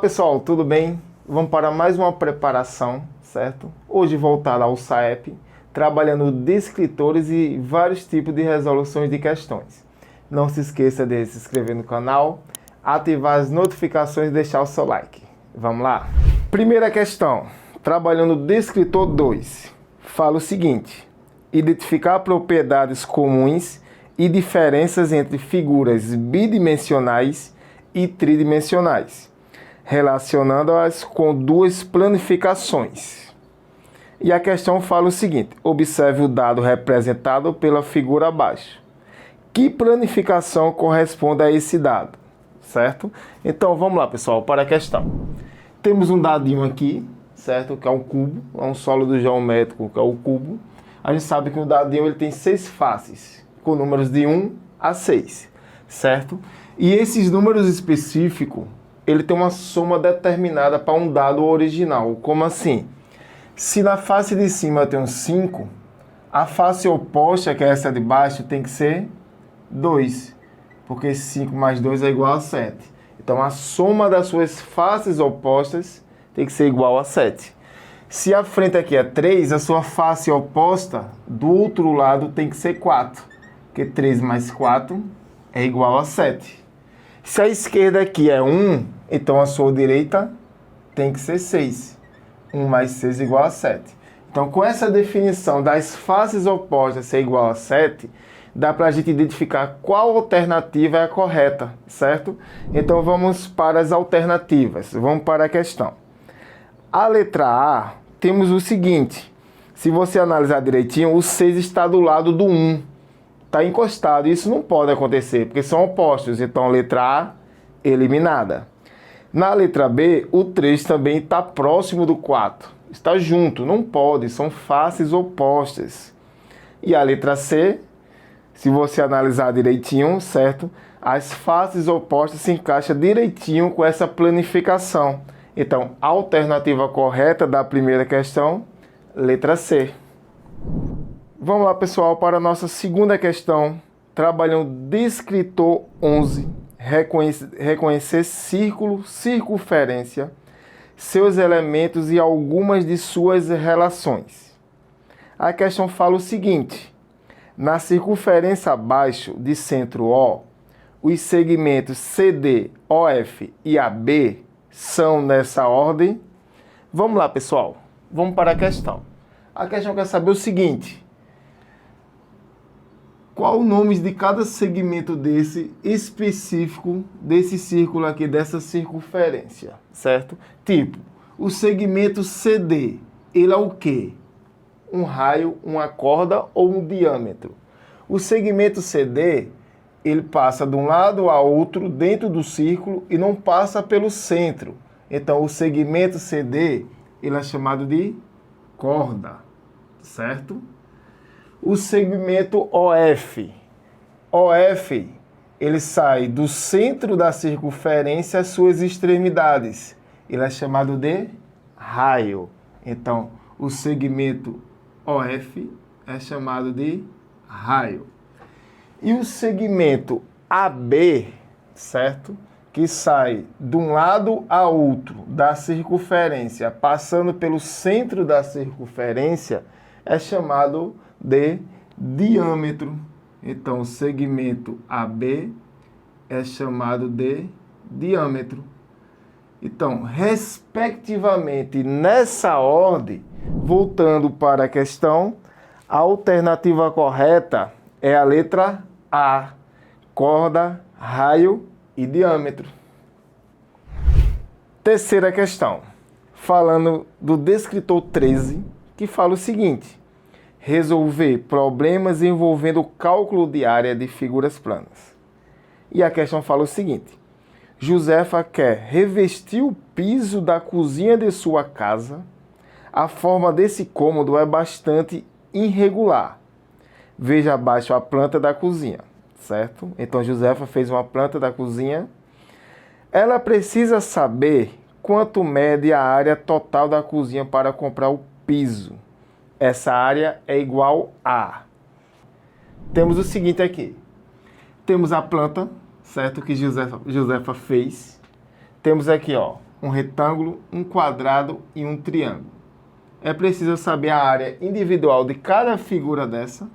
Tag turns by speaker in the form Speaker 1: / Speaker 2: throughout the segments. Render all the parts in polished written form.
Speaker 1: pessoal, tudo bem? Vamos para mais uma preparação, certo? Hoje voltada ao SAEP, trabalhando descritores e vários tipos de resoluções de questões. Não se esqueça de se inscrever no canal, ativar as notificações e deixar o seu like. Vamos lá? Primeira questão, trabalhando descritor 2. Fala o seguinte: identificar propriedades comuns e diferenças entre figuras bidimensionais e tridimensionais, relacionando-as com duas planificações. E a questão fala o seguinte: observe o dado representado pela figura abaixo. Que planificação corresponde a esse dado? Certo? Então vamos lá, pessoal, para a questão. Temos um dadinho aqui, certo? Que é um cubo, é um sólido geométrico que é o cubo. A gente sabe que o dadinho ele tem 6 faces, com números de 1 a 6, certo? E esses números específicos, ele tem uma soma determinada para um dado original. Como assim? Se na face de cima eu tenho 5, a face oposta, que é essa de baixo, tem que ser 2, porque 5 mais 2 é igual a 7. Então a soma das suas faces opostas tem que ser igual a 7. Se a frente aqui é 3, a sua face oposta do outro lado tem que ser 4, porque 3 mais 4 é igual a 7. Se a esquerda aqui é 1, então a sua direita tem que ser 6. 1 mais 6 é igual a 7. Então, com essa definição das faces opostas ser igual a 7, dá para a gente identificar qual alternativa é a correta, certo? Então, vamos para as alternativas. Vamos para a questão. A letra A, temos o seguinte: se você analisar direitinho, o 6 está do lado do 1. Está encostado. Isso não pode acontecer, porque são opostos. Então, a letra A, eliminada. Na letra B, o 3 também está próximo do 4. Está junto. Não pode. São faces opostas. E a letra C, se você analisar direitinho, certo? As faces opostas se encaixam direitinho com essa planificação. Então, a alternativa correta da primeira questão, letra C. Vamos lá, pessoal, para a nossa segunda questão. Trabalhando descritor 11. Reconhecer círculo, circunferência, seus elementos e algumas de suas relações. A questão fala o seguinte: na circunferência abaixo de centro O, os segmentos CD, OF e AB são nessa ordem. Vamos lá, pessoal. Vamos para a questão. A questão quer saber o seguinte: qual o nome de cada segmento desse específico, desse círculo aqui, dessa circunferência, certo? Tipo, o segmento CD, ele é o quê? Um raio, uma corda ou um diâmetro? O segmento CD, ele passa de um lado a outro dentro do círculo e não passa pelo centro. Então, o segmento CD, ele é chamado de corda, certo? O segmento OF. OF, ele sai do centro da circunferência às suas extremidades. Ele é chamado de raio. Então, o segmento OF é chamado de raio. E o segmento AB, certo? Que sai de um lado a outro da circunferência, passando pelo centro da circunferência, é chamado de diâmetro. Então, o segmento AB é chamado de diâmetro. Então, respectivamente, nessa ordem, voltando para a questão, a alternativa correta é a letra A: corda, raio e diâmetro. Terceira questão, falando do descritor 13, que fala o seguinte: resolver problemas envolvendo o cálculo de área de figuras planas. E a questão fala o seguinte: Josefa quer revestir o piso da cozinha de sua casa. A forma desse cômodo é bastante irregular. Veja abaixo a planta da cozinha, certo? Então, Josefa fez uma planta da cozinha. Ela precisa saber quanto mede a área total da cozinha para comprar o piso. Essa área é igual a... Temos o seguinte aqui. Temos a planta, certo? Que Josefa fez. Temos aqui, ó, um retângulo, um quadrado e um triângulo. É preciso saber a área individual de cada figura dessa,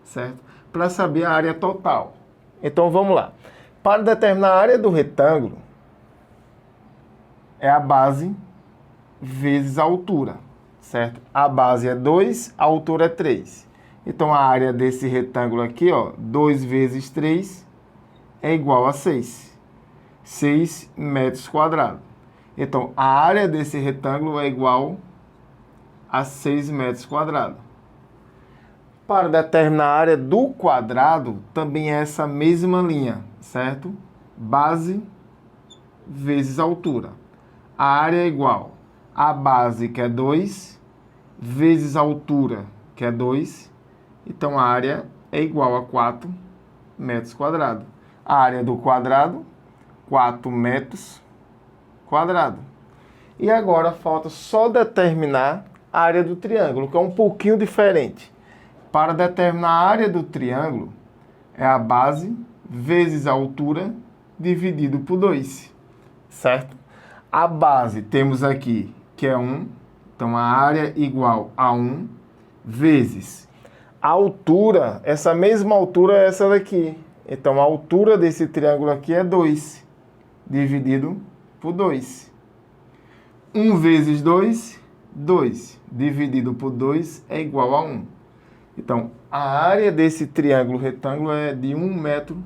Speaker 1: certo? Para saber a área total. Então vamos lá. Para determinar a área do retângulo, é a base vezes a altura, certo? A base é 2, a altura é 3. Então a área desse retângulo aqui, ó, 2 vezes 3 é igual a 6. 6 metros quadrados. Então a área desse retângulo é igual a 6 metros quadrados. Para determinar a área do quadrado, também é essa mesma linha, certo? Base vezes altura. A área é igual a base, que é 2, vezes a altura, que é 2. Então, a área é igual a 4 metros quadrados. A área do quadrado, 4 metros quadrados. E agora falta só determinar a área do triângulo, que é um pouquinho diferente. Para determinar a área do triângulo, é a base vezes a altura dividido por 2, certo? A base temos aqui que é 1, então a área igual a 1, vezes a altura, essa mesma altura é essa daqui. Então a altura desse triângulo aqui é 2, dividido por 2. 1 vezes 2, 2, dividido por 2 é igual a 1. Então, a área desse triângulo retângulo é de 1 metro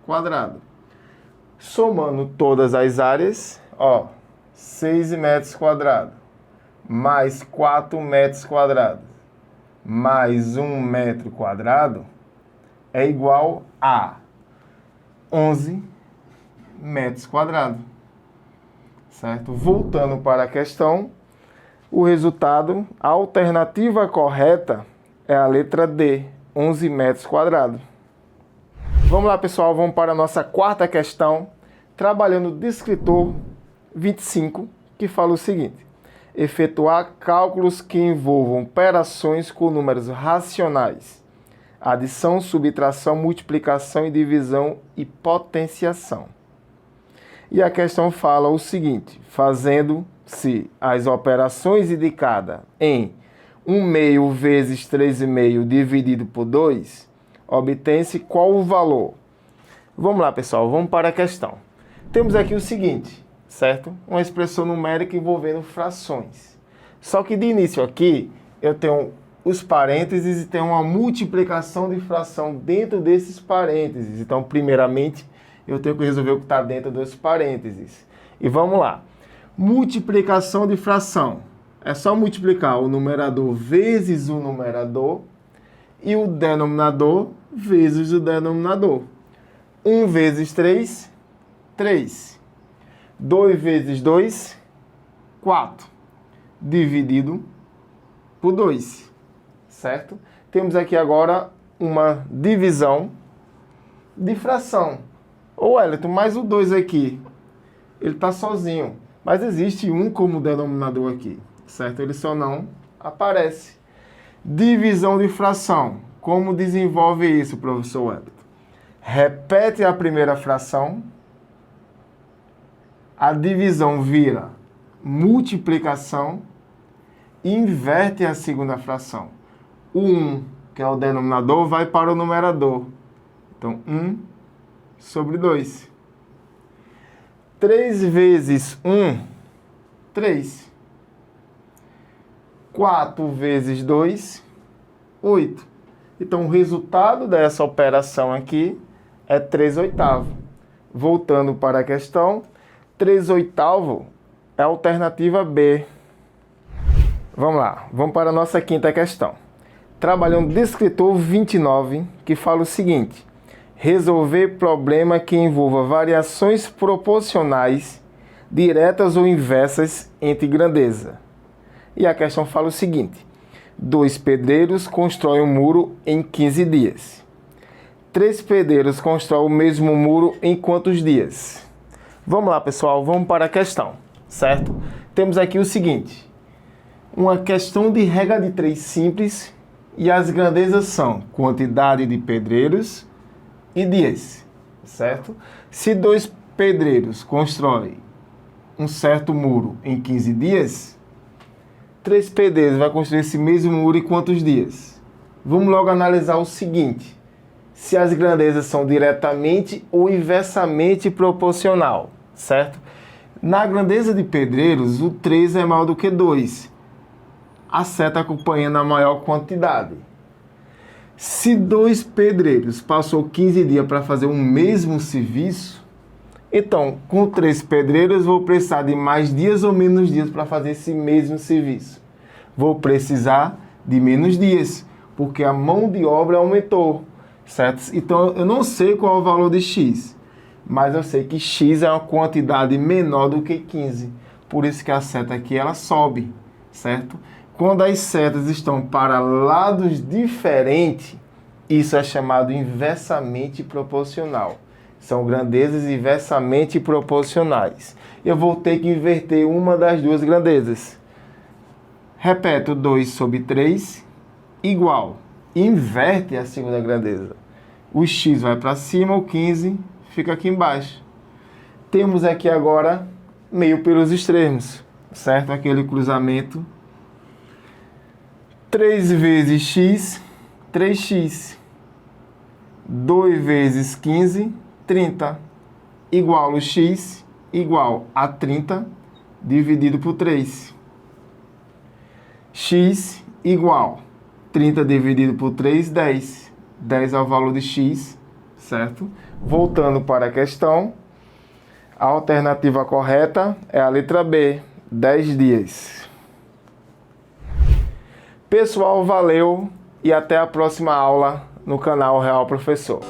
Speaker 1: quadrado. Somando todas as áreas, ó, 6 metros quadrados, mais 4 metros quadrados, mais 1 metro quadrado, é igual a 11 metros quadrados. Certo? Voltando para a questão, o resultado, a alternativa correta é a letra D, 11 metros quadrados. Vamos lá, pessoal, vamos para a nossa quarta questão, trabalhando o descritor 25, que fala o seguinte: efetuar cálculos que envolvam operações com números racionais, adição, subtração, multiplicação e divisão e potenciação. E a questão fala o seguinte: fazendo-se as operações indicadas em 1/2 vezes 3/2 dividido por 2, obtém-se qual o valor? Vamos lá, pessoal, vamos para a questão. Temos aqui o seguinte, certo? Uma expressão numérica envolvendo frações. Só que de início aqui, eu tenho os parênteses e tenho uma multiplicação de fração dentro desses parênteses. Então, primeiramente, eu tenho que resolver o que está dentro dos parênteses. E vamos lá. Multiplicação de fração. É só multiplicar o numerador vezes o numerador e o denominador vezes o denominador. 1 vezes 3, 3. 2 vezes 2, 4. Dividido por 2. Certo? Temos aqui agora uma divisão de fração. Ô, Wellington, mais o 2 aqui, ele está sozinho. Mas existe 1 como denominador aqui. Certo? Ele só não aparece. Divisão de fração. Como desenvolve isso, professor Wellington? Repete a primeira fração. A divisão vira multiplicação. E inverte a segunda fração. O 1, que é o denominador, vai para o numerador. Então, 1 sobre 2. 3 vezes 1, 3. 4 vezes 2, 8. Então, o resultado dessa operação aqui é 3/8. Voltando para a questão, 3/8 é a alternativa B. Vamos lá, vamos para a nossa quinta questão. Trabalhando o descritor 29, que fala o seguinte: resolver problema que envolva variações proporcionais, diretas ou inversas entre grandeza. E a questão fala o seguinte: 2 pedreiros constroem um muro em 15 dias. 3 pedreiros constroem o mesmo muro em quantos dias? Vamos lá, pessoal, vamos para a questão, certo? Temos aqui o seguinte: uma questão de regra de 3 simples e as grandezas são quantidade de pedreiros e dias, certo? Se 2 pedreiros constroem um certo muro em 15 dias, 3 pedreiros vai construir esse mesmo muro em quantos dias? Vamos logo analisar o seguinte: se as grandezas são diretamente ou inversamente proporcional, certo? Na grandeza de pedreiros, o 3 é maior do que 2. A seta acompanhando a maior quantidade. Se 2 pedreiros passou 15 dias para fazer o mesmo serviço, então, com 3 pedreiros, vou precisar de mais dias ou menos dias para fazer esse mesmo serviço? Vou precisar de menos dias, porque a mão de obra aumentou, certo? Então, eu não sei qual é o valor de X, mas eu sei que X é uma quantidade menor do que 15. Por isso que a seta aqui, ela sobe, certo? Quando as setas estão para lados diferentes, isso é chamado inversamente proporcional. São grandezas inversamente proporcionais. Eu vou ter que inverter uma das duas grandezas. Repeto, 2 sobre 3 igual. Inverte a segunda grandeza. O x vai para cima, o 15 fica aqui embaixo. Temos aqui agora meio pelos extremos, certo? Aquele cruzamento. 3 vezes x, 3x. 2 vezes 15, 30. Igual o x, igual a 30, dividido por 3. X igual 30 dividido por 3, 10. 10 é o valor de x, certo? Voltando para a questão, a alternativa correta é a letra B, 10 dias. Pessoal, valeu e até a próxima aula no canal Real Professor.